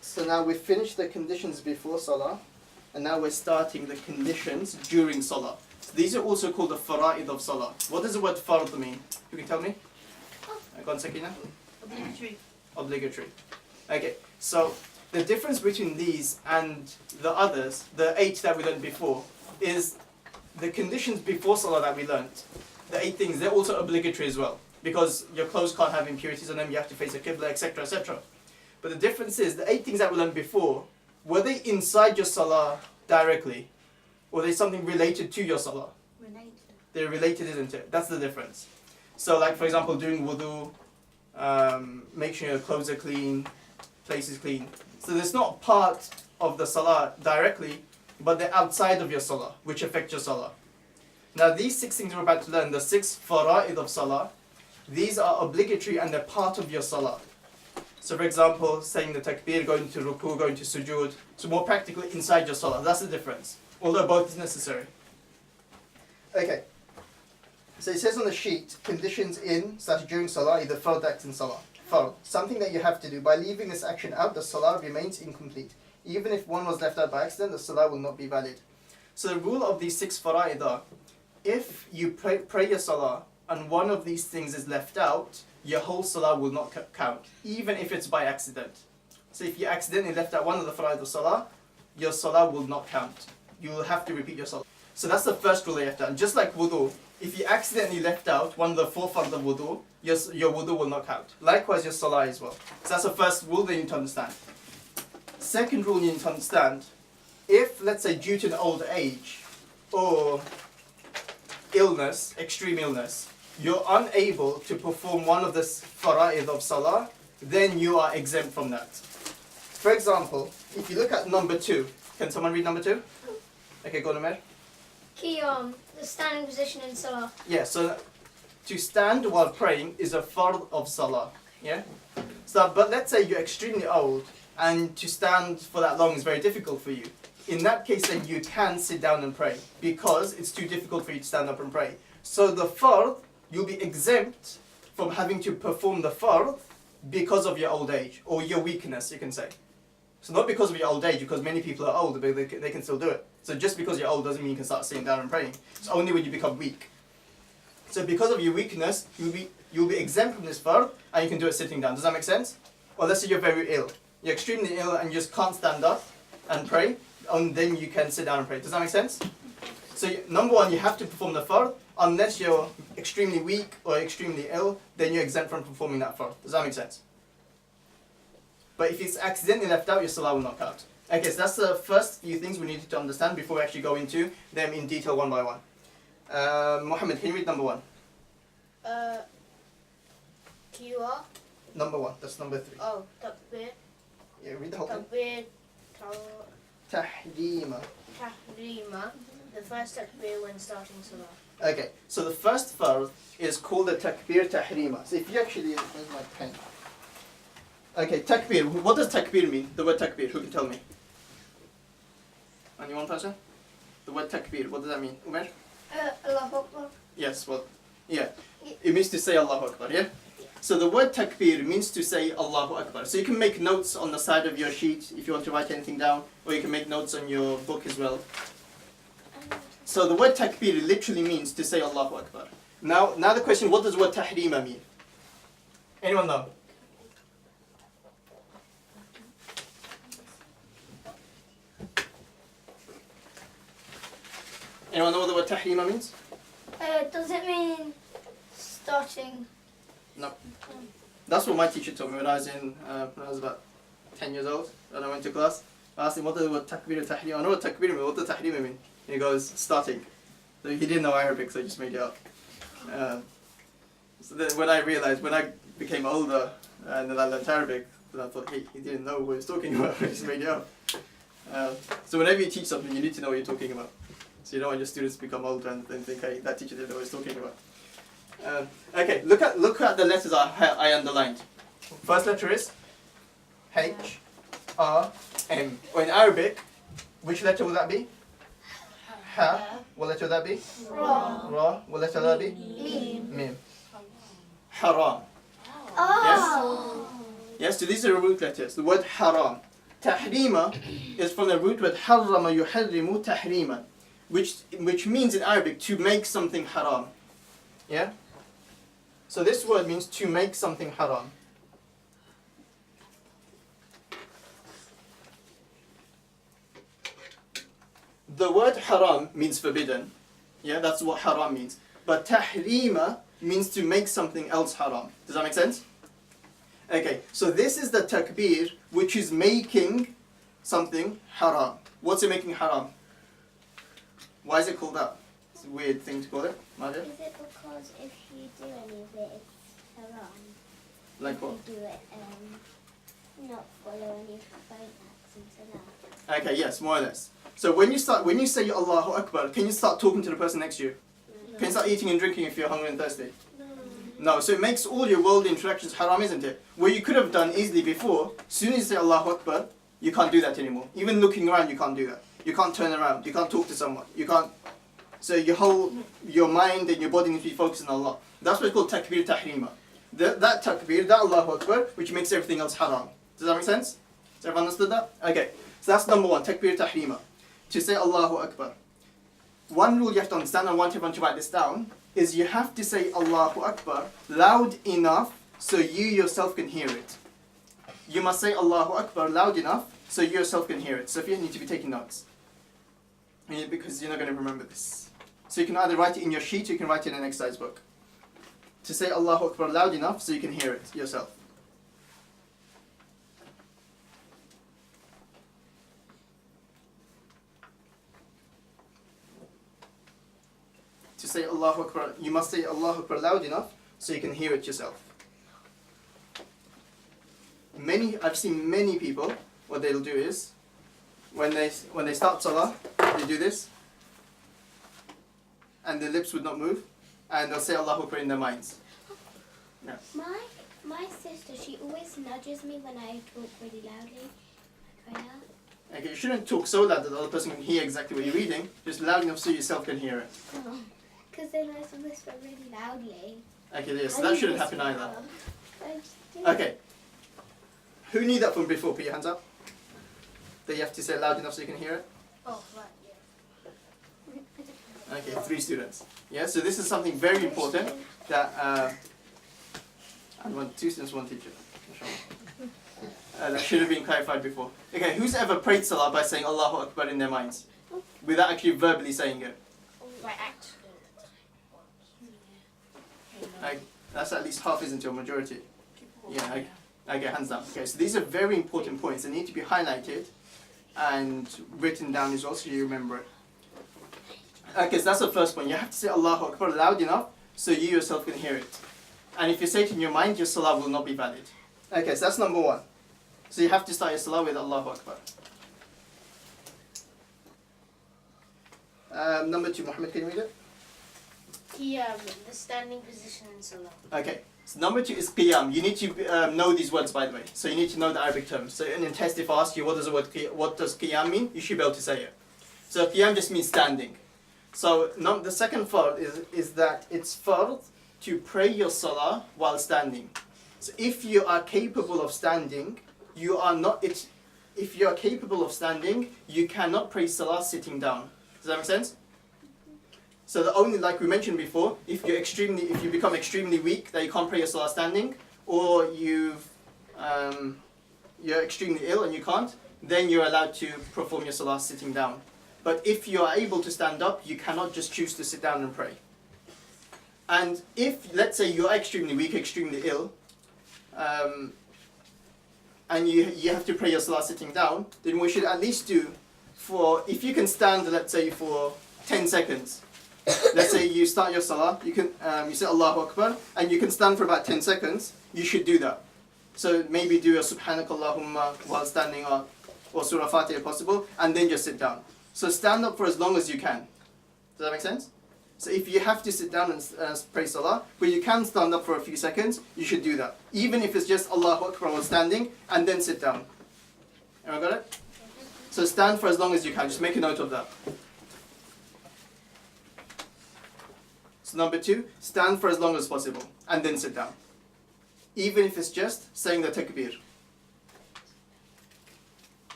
So now we've finished the conditions before salah, and now we're starting the conditions during salah. So these are also called the Fara'id of salah. What does the word fard mean? You can tell me? Go on, Sakina. Obligatory. Obligatory. Okay, so the difference between these and the others, the 8 that we learned before, is the conditions before salah that we learned. The 8 things, they're also obligatory as well. Because your clothes can't have impurities on them, you have to face a qibla, etc., etc. But the difference is, the 8 things that we learned before, were they inside your salah directly? Or are they something related to your salah? Related. They're related, isn't it? That's the difference. So like, for example, doing wudu, make sure your clothes are clean, place is clean. So it's not part of the salah directly, but they're outside of your salah, which affect your salah. Now these 6 things we're about to learn, the 6 fara'id of salah, these are obligatory and they're part of your salah. So for example, saying the takbir, going to ruku, going to sujood, so more practically inside your salah, that's the difference. Although both is necessary. Okay, so it says on the sheet, conditions in / during salah, either fard act in salah. Fard, something that you have to do. By leaving this action out, the salah remains incomplete. Even if one was left out by accident, the salah will not be valid. So the rule of these 6 fara'id are, if you pray your salah, and one of these things is left out, your whole salah will not count, even if it's by accident. So if you accidentally left out one of the fara'id of salah, your salah will not count. You will have to repeat your salah. So that's the first rule that you have to do. Just like wudu, if you accidentally left out one of the 4 fards of wudu, your wudu will not count. Likewise your salah as well. So that's the first rule that you need to understand. Second rule you need to understand, if, let's say, due to an old age, or illness, extreme illness, you're unable to perform one of the fara'id of salah, then you are exempt from that. For example, if you look at number 2, can someone read number 2? Okay, go on, Amir. The standing position in salah. Yeah, so to stand while praying is a fard of salah. Yeah? So, but let's say you're extremely old, and to stand for that long is very difficult for you. In that case, then you can sit down and pray, because it's too difficult for you to stand up and pray. So the fard, you'll be exempt from having to perform the fard because of your old age, or your weakness, you can say. So not because of your old age, because many people are old, but they can still do it. So just because you're old doesn't mean you can start sitting down and praying. It's only when you become weak. So because of your weakness, you'll be exempt from this fard, and you can do it sitting down. Does that make sense? Or let's say you're very ill. You're extremely ill and you just can't stand up and pray, and then you can sit down and pray. Does that make sense? So number 1, you have to perform the fard. Unless you're extremely weak or extremely ill, then you're exempt from performing that fard. Does that make sense? But if it's accidentally left out, your salah will not count. Okay, so that's the first few things we needed to understand before we actually go into them in detail one by one. Mohammed, can you read number 1? QR. Number 1, that's number 3. Oh, takbir. Yeah, read the whole thing. Takbir. Tahrima. Tahrima. The first takbir when starting salah. Okay, so the first fard is called the takbir tahrima. So if you actually, where's my pen? Okay, takbir. What does takbir mean? The word takbir. Who can tell me? Anyone person? The word takbir. What does that mean? Umar? Allahu Akbar. Yes. Well, yeah. It means to say Allahu Akbar. Yeah. So the word takbir means to say Allahu Akbar. So you can make notes on the side of your sheet if you want to write anything down, or you can make notes on your book as well. So the word takbir literally means to say Allahu Akbar. Now the question, what does the word tahrima mean? Anyone know? Anyone know what the word tahrima means? Does it mean starting? No. That's what my teacher told me when I was about 10 years old, and I went to class. I asked him, what does the word takbir and tahrima? I know what takbir means, what does tahrima mean? And he goes, starting. So he didn't know Arabic, so he just made it up. So then when I became older and then I learned Arabic, then I thought, hey, he didn't know what he was talking about, he just made it up. So whenever you teach something, you need to know what you're talking about. So you don't want your students to become older and think, hey, that teacher didn't know what he was talking about. Okay, look at the letters I underlined. First letter is H, R, M. Or in Arabic, which letter will that be? Ha. What letter will that be? Ra. Ra. What letter will that be? Mim. Mim. Haram. Oh. Yes, so these are the root letters. The word haram. Tahrima is from the root word harrama yuharrimu tahriman, which means in Arabic to make something haram. Yeah? So this word means to make something haram. The word haram means forbidden. Yeah, that's what haram means. But tahrima means to make something else haram. Does that make sense? Okay, so this is the takbir which is making something haram. What's it making haram? Why is it called that? It's a weird thing to call it. Maria? Is it because if you do any of it, it's haram? Like what? If you do it, not follow any phone acts and salah. Okay, yes, more or less. So when you say Allahu Akbar, can you start talking to the person next to you? No. Can you start eating and drinking if you're hungry and thirsty? No. No, so it makes all your worldly interactions haram, isn't it? What you could have done easily before, as soon as you say Allahu Akbar, you can't do that anymore. Even looking around, you can't do that. You can't turn around, you can't talk to someone, you can't. So your mind and your body need to be focused on Allah. That's what's called takbir tahrima. That takbir, that Allahu Akbar, which makes everything else haram. Does that make sense? Has everyone understood that? Okay, so that's number one, takbir tahrima. To say Allahu Akbar. One rule you have to understand, and I want everyone to write this down, is you have to say Allahu Akbar loud enough so you yourself can hear it. You must say Allahu Akbar loud enough so you yourself can hear it. So if you need to be taking notes, because you're not going to remember this. So you can either write it in your sheet or you can write it in an exercise book. To say Allahu Akbar loud enough so you can hear it yourself. To say Allahu Akbar, you must say Allahu Akbar loud enough so you can hear it yourself. I've seen many people, what they'll do is, when they start salah, they do this, and their lips would not move, and they'll say Allahu Akbar in their minds. Yeah. My sister, she always nudges me when I talk really loudly. Prayer. Okay, you shouldn't talk so loud that the other person can hear exactly what you're reading, just loud enough so yourself can hear it. Because then I have to whisper really loudly. Okay, yeah, so that shouldn't happen either. Okay. Who knew that from before? Put your hands up. That you have to say it loud enough so you can hear it? Oh, right, yeah. Okay, 3 students. Yeah, so this is something very important that, and 2 students, 1 teacher. That should have been clarified before. Okay, who's ever prayed salah by saying Allahu Akbar in their minds? Without actually verbally saying it? Right, actually. That's at least half, isn't it, or majority? Yeah, okay, hands down. Okay, so these are very important points. They need to be highlighted and written down as well so you remember it. Okay, so that's the first point. You have to say Allahu Akbar loud enough so you yourself can hear it. And if you say it in your mind, your salah will not be valid. Okay, so that's number 1. So you have to start your salah with Allahu Akbar. Number 2, Muhammad, can you read it? Qiyam, the standing position in salah. Okay, so number 2 is qiyam. You need to know these words, by the way. So you need to know the Arabic terms. So in a test, if I ask you what does qiyam mean, you should be able to say it. So qiyam just means standing. So the second fard is that it's fard to pray your salah while standing. So if you are capable of standing, you are capable of standing, you cannot pray salah sitting down. Does that make sense? So the only, like we mentioned before, if you become extremely weak that you can't pray your salah standing, or you're extremely ill and you can't, then you're allowed to perform your salah sitting down. But if you are able to stand up, you cannot just choose to sit down and pray. And if, let's say, you are extremely weak, extremely ill, and you have to pray your salah sitting down, then we should at least do if you can stand, let's say, for 10 seconds. Let's say you start your salah, you say Allahu Akbar, and you can stand for about 10 seconds, you should do that. So maybe do a Subhanakallahumma while standing up, or Surah Fatiha if possible, and then just sit down. So stand up for as long as you can. Does that make sense? So if you have to sit down and pray salah, but you can stand up for a few seconds, you should do that. Even if it's just Allahu Akbar while standing, and then sit down. Everyone got it? So stand for as long as you can. Just make a note of that. So number 2, stand for as long as possible, and then sit down. Even if it's just saying the takbir.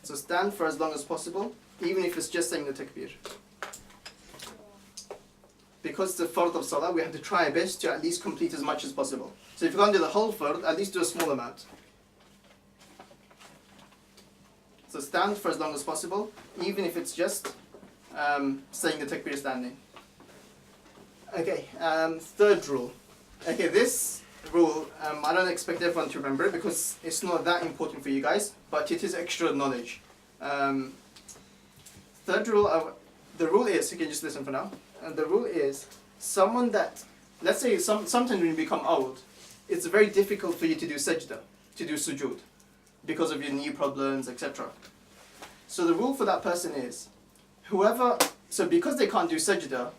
So stand for as long as possible, even if it's just saying the takbir. Because it's the fard of salah, we have to try our best to at least complete as much as possible. So if you can't do the whole fard, at least do a small amount. So stand for as long as possible, even if it's just saying the takbir standing. Okay, third rule. Okay, this rule, I don't expect everyone to remember it because it's not that important for you guys, but it is extra knowledge. Third rule, the rule is, you can just listen for now, and the rule is, someone that, let's say sometimes when you become old, it's very difficult for you to do sajda, to do sujood, because of your knee problems, etc. So the rule for that person is, so because they can't do sajda,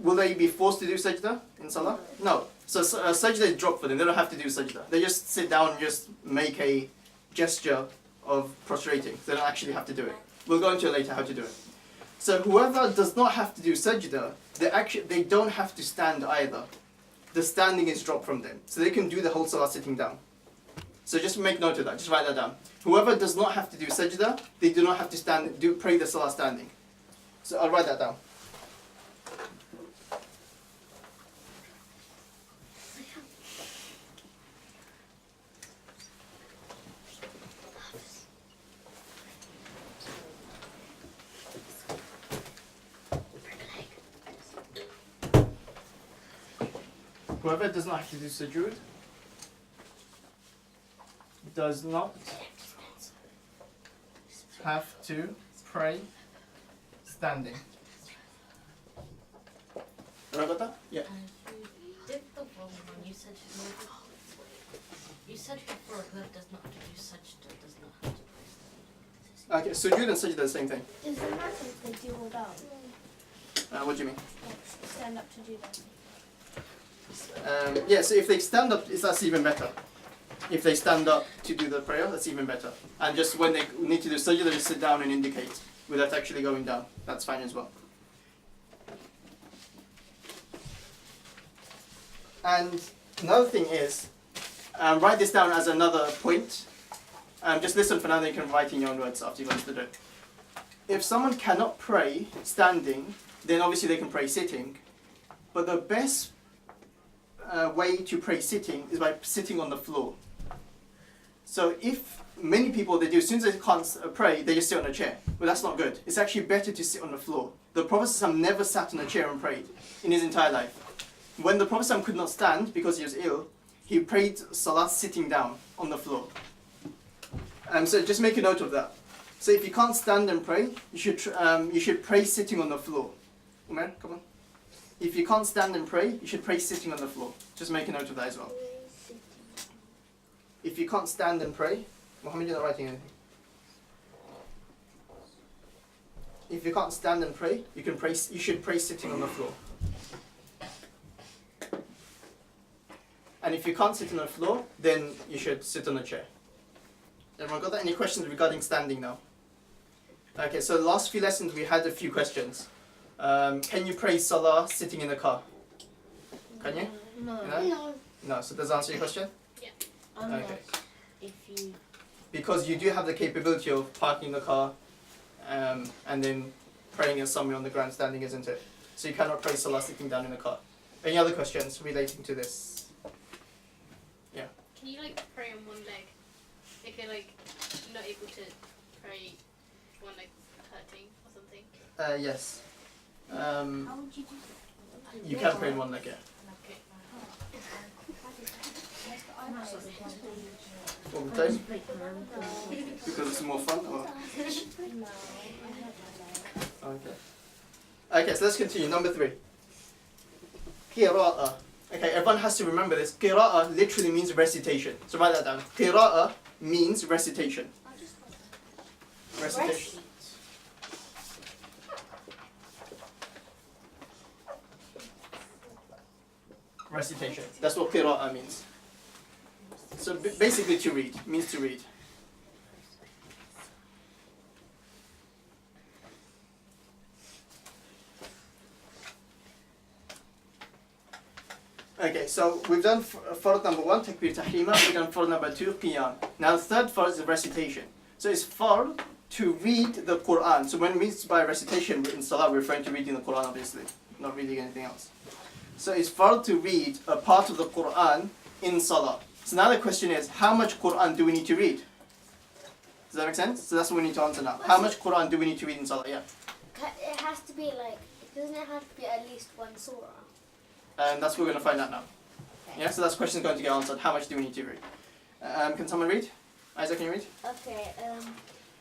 will they be forced to do sajda in salah? No. So sajda is dropped for them. They don't have to do sajda. They just sit down and just make a gesture of prostrating. They don't actually have to do it. We'll go into it later how to do it. So whoever does not have to do sajda, they don't have to stand either. The standing is dropped from them. So they can do the whole salah sitting down. So just make note of that. Just write that down. Whoever does not have to do sajda, they do not have to pray the salah standing. So I'll write that down. Whoever does not have to do sujood does not have to pray standing. Remember that? Yeah. You did the wrong one. You said before whoever does not have to do sajda does not have to pray. Okay, sujood and sajda are the same thing. Does it matter if they do all down? What do you mean? Like, stand up to do that. Yeah, so if they stand up, that's even better. If they stand up to do the prayer, that's even better. And just when they need to do sajda, they just sit down and indicate without actually going down. That's fine as well. And another thing is, write this down as another point. Just listen for now, then you can write in your own words after you've understood it. If someone cannot pray standing, then obviously they can pray sitting. But the best way to pray sitting is by sitting on the floor. So if many people, they do, as soon as they can't pray, they just sit on a chair. Well, that's not good. It's actually better to sit on the floor. The Prophet ﷺ never sat on a chair and prayed in his entire life. When the Prophet ﷺ could not stand because he was ill, he prayed salah sitting down on the floor. So just make a note of that. So if you can't stand and pray, you should pray sitting on the floor. Umar, come on. If you can't stand and pray, you should pray sitting on the floor. Just make a note of that as well. If you can't stand and pray, Muhammad, you're not writing anything. If you can't stand and pray, you should pray sitting on the floor. And if you can't sit on the floor, then you should sit on a chair. Everyone got that? Any questions regarding standing now? Okay, so the last few lessons we had a few questions. Can you pray salah sitting in the car? Can you? No. No, so does that answer your question? Yeah. Okay. If you Because you do have the capability of parking the car and then praying it somewhere on the ground standing, isn't it? So you cannot pray salah sitting down in the car. Any other questions relating to this? Yeah. Can you like pray on one leg? If you're like not able to pray, one leg hurting or something. Yes. How would you do that? You can pray in one leg, yeah. Okay. All the time? Because it's more fun? Or? No, I Okay. Okay, so let's continue. Number 3. Qira'ah. Okay, everyone has to remember this. Qira'ah literally means recitation. So write that down. Qira'ah means recitation. Recitation. Recitation. That's what qira'ah means. So basically to read. Means to read. Okay, so we've done fard number 1, takbir tahrima. We've done fard number 2, qiyam. Now the third fard is recitation. So it's fard to read the Quran. So when we by recitation in salah, we're referring to reading the Quran, obviously, not reading anything else. So it's fard to read a part of the Quran in salah. So now the question is, how much Quran do we need to read? Does that make sense? So that's what we need to answer now. How much Quran do we need to read in salah? Yeah. It has to be like, doesn't it have to be at least one surah? And that's what we're going to find out now. Yeah, so that's question going to get answered. How much do we need to read? Can someone read? Isaac, can you read? Okay,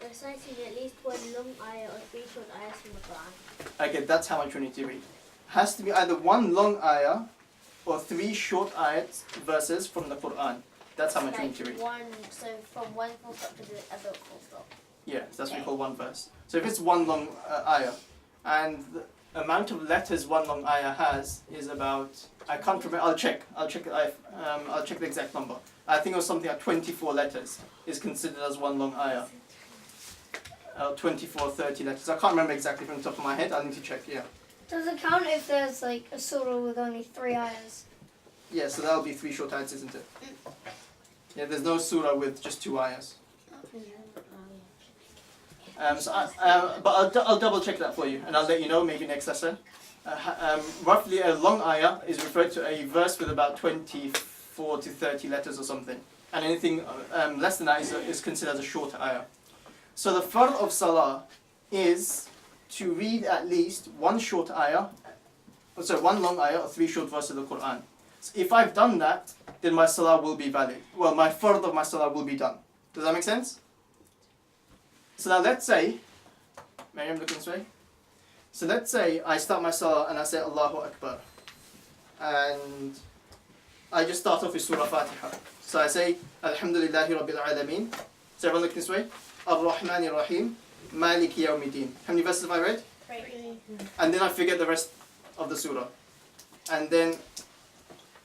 reciting at least one long ayah or 3 short ayahs from the Quran. Okay, that's how much we need to read. Has to be either one long ayah or 3 short ayats, verses from the Quran. That's how much we need to read. So from one full stop to the other full stop. Yeah, so that's what we call one verse. So if it's one long ayah, and the amount of letters one long ayah has is about, I can't remember, I'll check the exact number. I think it was something like 24 letters is considered as one long ayah. 24, 30 letters. I can't remember exactly from the top of my head. I need to check, yeah. Does it count if there's like a surah with only 3 ayahs? Yeah, so that'll be 3 short ayahs, isn't it? Yeah, there's no surah with just 2 ayahs. But I'll double check that for you, and I'll let you know maybe next lesson. Roughly a long ayah is referred to a verse with about 24 to 30 letters or something. And anything less than that is considered as a short ayah. So the fard of salah is to read at least one short ayah, one long ayah or 3 short verses of the Quran. So if I've done that, then my salah will be valid. Well, my fard of my salah will be done. Does that make sense? So now let's say, Miriam, look this way. So let's say I start my salah and I say Allahu Akbar. And I just start off with Surah Fatiha. So I say Alhamdulillahi Rabbil Alameen. So everyone look this way. Ar-Rahman Ar-Rahim. Maliki Yawmiddin. How many verses have I read? 3. And then I forget the rest of the surah. And then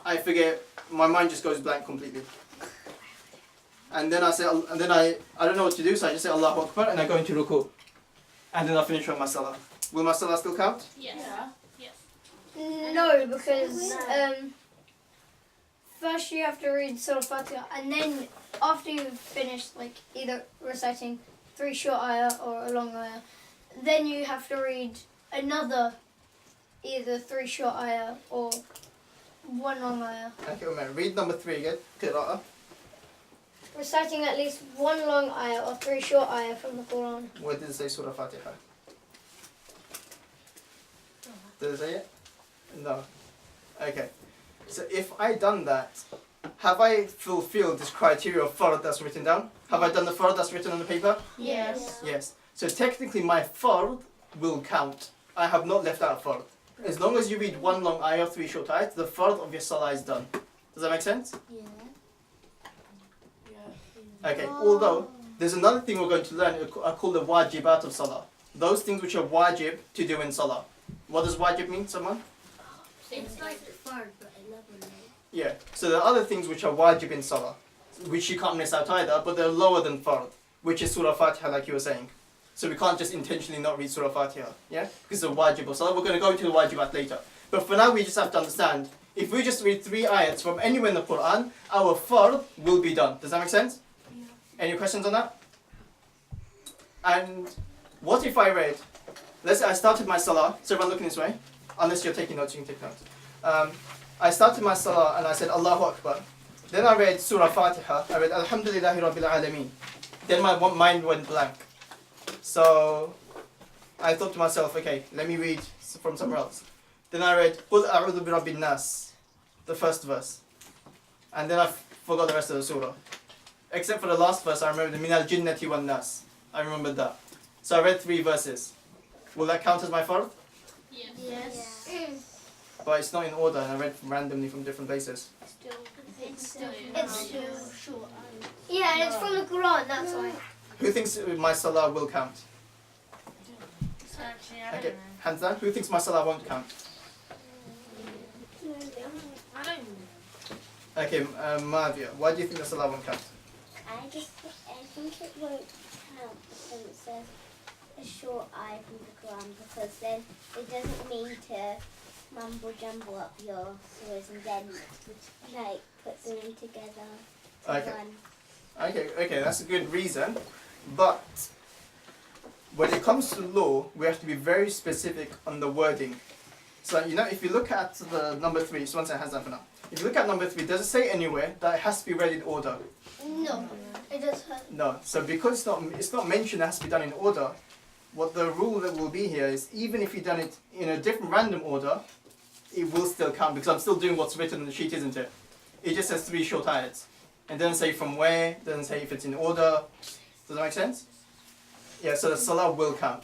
I forget, my mind just goes blank completely. And then I say, I don't know what to do, so I just say Allahu Akbar and I go into ruku. And then I finish on my salah. Will my salah still count? Yes. Yeah. Yes. No, because first you have to read Surah Fatiha, and then after you've finished like either reciting 3 short ayah or a long ayah, then you have to read another either 3 short ayah or 1 long ayah. Okay, Umar, read number 3 again. Qira'ah. Reciting at least 1 long ayah or 3 short ayah from the Quran. Where did it say Surah Fatiha? Did it say it? No. Okay. So if I done that, have I fulfilled this criteria of fard that's written down? Have I done the fard that's written on the paper? Yes. Yes. So technically my fard will count. I have not left out fard. As long as you read 1 long ayah, 3 short ayahs, the fard of your salah is done. Does that make sense? Yeah. Okay, although there's another thing we're going to learn, I call the wajibat of salah. Those things which are wajib to do in salah. What does wajib mean, someone? It's like fard, but 11. Yeah, so there are other things which are wajib in salah, which you can't miss out either, but they're lower than fard, which is Surah Fatiha like you were saying. So we can't just intentionally not read Surah Fatiha, yeah? Because it's a wajib of salah. We're going to go into the wajibat later. But for now we just have to understand, if we just read 3 ayats from anywhere in the Quran, our fard will be done. Does that make sense? Any questions on that? And what if I read, let's say I started my salah, so everyone looking this way, unless you're taking notes, you can take notes. I started my salah and I said Allahu Akbar. Then I read Surah Fatiha, I read Alhamdulillahi Rabbil Alameen. Then my mind went blank. So I thought to myself, okay, let me read from somewhere else. Then I read Qul A'udhu bi Rabbin Nas, the first verse. And then I forgot the rest of the surah. Except for the last verse, I remember the Minal Jinnati wan Nas. I remembered that. So I read 3 verses. Will that count as my fard? Yes. Yes. But it's not in order, and I read randomly from different places. It's still. It's Short. Yeah, and it's from the Quran, that's why. Who thinks my salah will count? Actually, I don't Okay, know. hands down. Who thinks my salah won't count? I don't know. Okay, Mavia, why do you think the salah won't count? I think it won't count because it says a short eye from the Quran, because then it doesn't mean to mumble jumble up your surahs and then like put them together to Okay. one. Okay, that's a good reason. But when it comes to law, we have to be very specific on the wording. So, if you look at the number 3, so once it has that for now. If you look at number 3, does it say anywhere that it has to be read in order? No, it does hurt. No. So because it's not mentioned it has to be done in order, what the rule that will be here is even if you've done it in a different random order, it will still count because I'm still doing what's written on the sheet, isn't it? It just says 3 short ayats. It doesn't say from where, it doesn't say if it's in order. Does that make sense? Yeah, so the salah will count.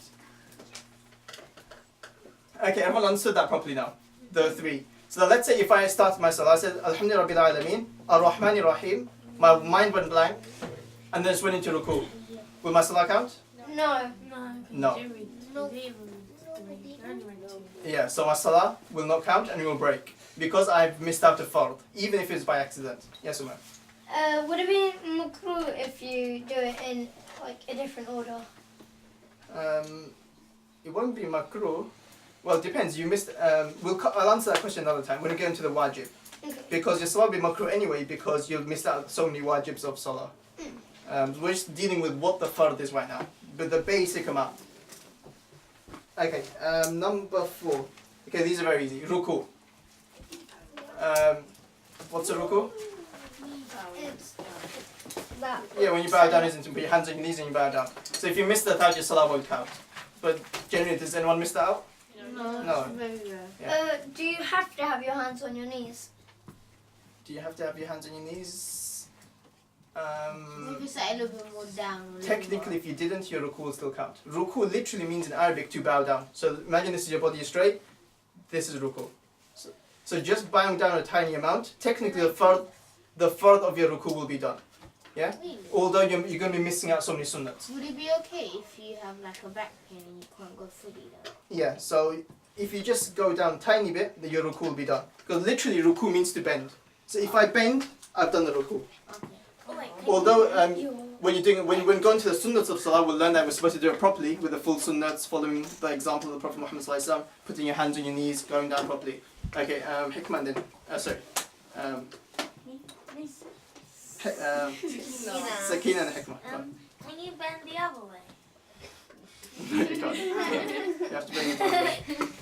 Okay, everyone understood that properly now? The 3. So let's say if I start my salah, I said, Alhamdulillah Rabbil Alameen, Ar-Rahman Ar-Rahim, my mind went blank, and then just went into ruku. Will my salah count? No. No. Yeah, so my salah will not count and it will break. Because I've missed out a fard, even if it's by accident. Yes, Umar? Would it be makruh if you do it in like a different order? It won't be makruh. Well, it depends. You missed. I'll answer that question another time when we get into the wajib. Okay. Because your salah will be makruh anyway because you've missed out so many wajibs of salah. We're just dealing with what the fard is right now, but the basic amount. Okay, number 4. Okay, these are very easy. Ruku. What's a ruku? It's that. Yeah, when you bow down, isn't it? Put your hands on your knees and you bow down. So if you miss that out, your salah won't count. But generally, does anyone miss that out? No. Yeah. Do you have to have your hands on your knees? Do you have to have your hands on your knees? If it's a little bit more down. Technically, if you didn't, your ruku will still count. Ruku literally means in Arabic to bow down. So imagine this is your body is straight. This is ruku. So just bowing down a tiny amount, technically the fard of your ruku will be done. Yeah? Really? Although you're going to be missing out so many sunnats. Would it be okay if you have like a back pain and you can't go fully down? Yeah, so if you just go down a tiny bit, then your ruku will be done. Because literally ruku means to bend. So if I bend, I've done the ruku. Okay. Although when going to the sunnats of salah, we'll learn that we're supposed to do it properly with the full sunnats, following the example of the Prophet Muhammad sallallahu alaihi wasallam, putting your hands on your knees, going down properly. Okay, hikmah then. Sorry. Sakina and hikmah. Can you bend the other way? You can't. You have to bring it down.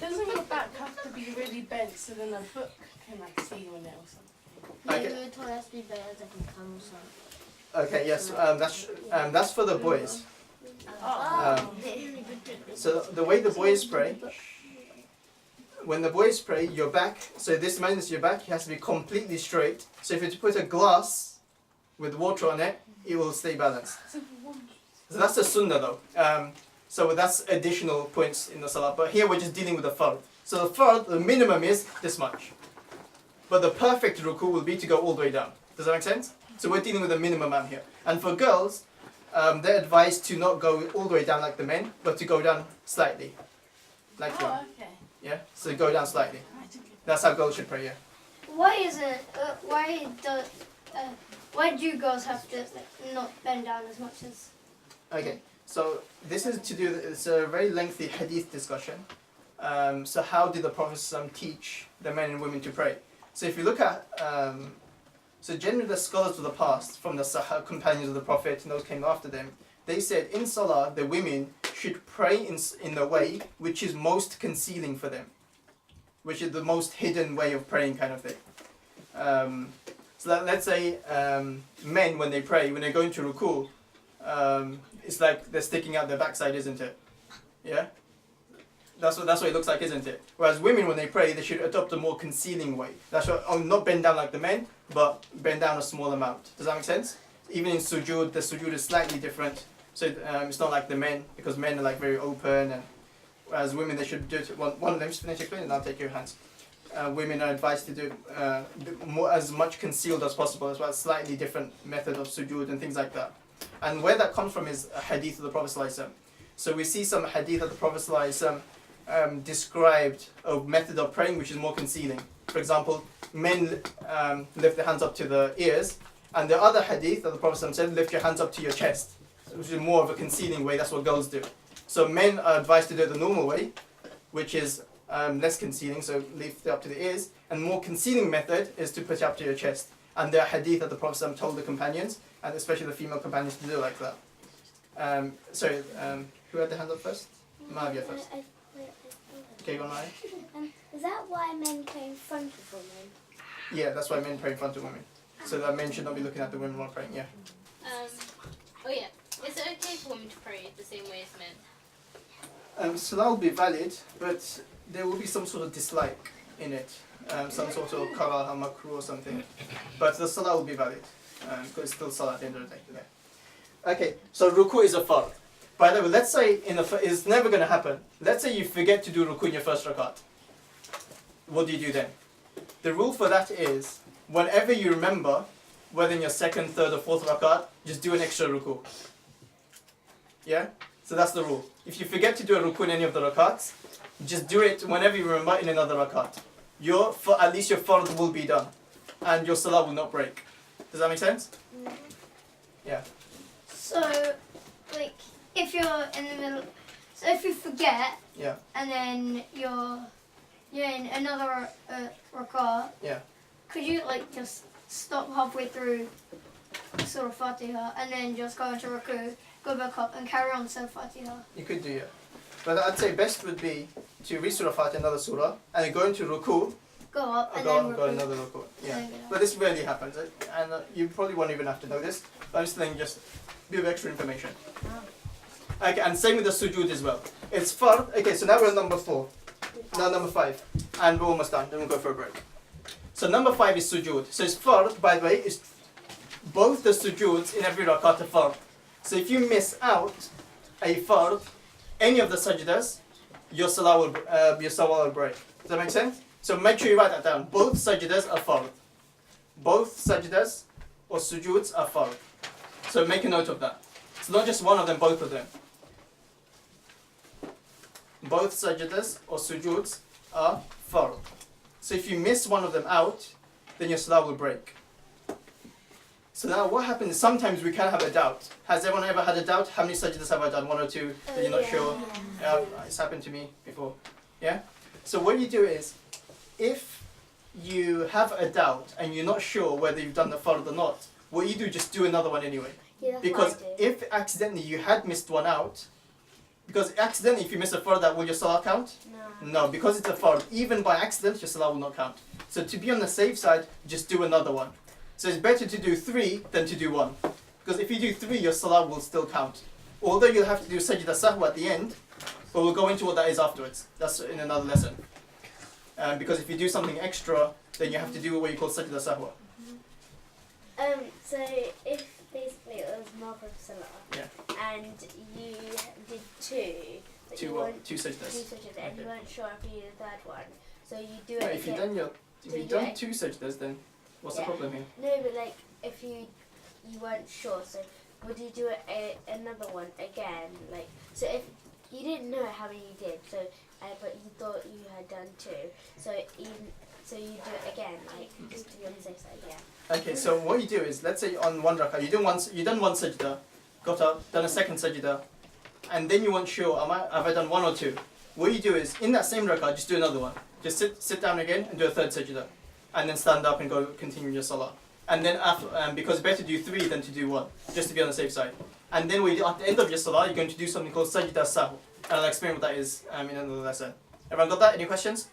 Doesn't your back have to be really bent so then a book can like see you in it or something? Okay. Maybe it has to be better as I can come or something. Okay, yes, that's for the boys. So the way the boys pray, when the boys pray, your back, so this minus your back, it has to be completely straight. So if you put a glass with water on it, it will stay balanced. So that's the sunnah though. So that's additional points in the salah. But here we're just dealing with the fard. So the fard, the minimum is this much. But the perfect ruku will be to go all the way down. Does that make sense? So we're dealing with a minimum amount here. And for girls, they're advised to not go all the way down like the men, but to go down slightly. Like that. Okay. Yeah? So go down slightly. That's how girls should pray, yeah. Why do girls have to not bend down as much as? Okay, so this is to do, it's a very lengthy hadith discussion. So how did the Prophet teach the men and women to pray? So if you look at, so generally the scholars of the past, from the companions of the Prophet and those came after them, they said in Salah, the women should pray in the way which is most concealing for them, which is the most hidden way of praying kind of thing. So let's say men, when they pray, when they go into ruku, it's like they're sticking out their backside, isn't it? Yeah? That's what it looks like, isn't it? Whereas women, when they pray, they should adopt a more concealing way. That's what, not bend down like the men, but bend down a small amount. Does that make sense? Even in sujood, the sujood is slightly different. So it's not like the men, because men are like very open, and whereas women, they should do it. One of them, just finish explaining, and I'll take your hands. Women are advised to do more, as much concealed as possible, as well as slightly different method of sujood and things like that. And where that comes from is a hadith of the Prophet ﷺ. So we see some hadith of the Prophet ﷺ described a method of praying which is more concealing. For example, men lift their hands up to the ears, and the other hadith of the Prophet ﷺ said, lift your hands up to your chest, which is more of a concealing way. That's what girls do. So men are advised to do it the normal way, which is less concealing, so lift it up to the ears, and more concealing method is to put it up to your chest. And there are hadith that the Prophet ﷺ told the companions, and especially the female companions, to do like that. Who had the hand up first? Mahavia first. Okay, go on, Maya. Is that why men pray in front of women? Yeah, that's why men pray in front of women. So that men should not be looking at the women while praying, yeah. Oh yeah. Is it okay for women to pray the same way as men? Salah will be valid, but there will be some sort of dislike in it. Some sort of karaha, makruh or something. But the salah will be valid, because it's still salah at the end of the day. Okay, so ruku is a fard. By the way, let's say it's never going to happen. Let's say you forget to do ruku in your first rakat. What do you do then? The rule for that is, whenever you remember, whether in your second, third or fourth rakat, just do an extra ruku. Yeah? So that's the rule. If you forget to do a ruku in any of the rakats, just do it whenever you remember in another rakat. At least your fard will be done. And your salah will not break. Does that make sense? Mm-hmm. Yeah. So, like, if you're in the middle, so if you forget, Yeah. and then you're in another rak'ah, Yeah. could you like just stop halfway through Surah Fatiha and then just go into ruku, go back up and carry on Surah Fatiha? You could do, yeah. But I'd say best would be to read Surah Fatiha, another surah, and then go into ruku, Go up and go then on, ruku. go another ruku. Yeah. And then get up. But this rarely happens, and you probably won't even have to know this. But I'm just saying, just a bit of extra information. Okay, and same with the sujood as well. It's fard. Okay, so now we're on number 4. Now number 5, and we're almost done. Then we'll go for a break. So number 5 is sujood. So it's fard, by the way, is both the sujoods in every rakat are fard. So if you miss out a fard, any of the sajdas, your salah will break. Does that make sense? So make sure you write that down. Both sajdas are fard. Both sajdas or sujoods are fard. So make a note of that. It's not just one of them, both of them. Both sajdas or sujoods are fard. So if you miss one of them out, then your salah will break. So now what happens is sometimes we can have a doubt. Has everyone ever had a doubt? How many sajdas have I done? 1 or 2? That you're not sure? It's happened to me before. Yeah? So what you do is, if you have a doubt and you're not sure whether you've done the fard or not, what you do, just do another one anyway. Yeah, that's Because what I do. if accidentally you had missed one out, because accidentally if you miss a fard, will your salah count? No, because it's a fard. Even by accident, your salah will not count. So to be on the safe side, just do another one. So it's better to do 3 than to do 1. Because if you do 3, your salah will still count. Although you'll have to do sajda sahwa at the end, but we'll go into what that is afterwards. That's in another lesson. Because if you do something extra, then you have to do what you call sajda sahwa. So if basically it was Maghrib Salah, and you did 2, but Two you what? weren't- 2 sajdas. 2 sajdas, and you Okay. weren't sure if you did the third one, so you do it Right, if again. you've done 2 sajdas, then what's the Yeah. problem here? No, but like if you weren't sure, so would you do another one again? Like so if you didn't know how many you did, so but you thought you had done 2, so you do it again, like just to be on the safe side, yeah. Okay, so what you do is, let's say on 1 rakah, you done one sajda, got up, done a second sajda, and then you weren't sure, have I done 1 or 2? What you do is, in that same rakah, just do another one. Just sit down again and do a third sajda, and then stand up and go continue your salah. And then after, because it's better to do 3 than to do 1, just to be on the safe side. And then at the end of your salah, you're going to do something called sajda sahu. And I'll explain what that is in another lesson. Everyone got that? Any questions?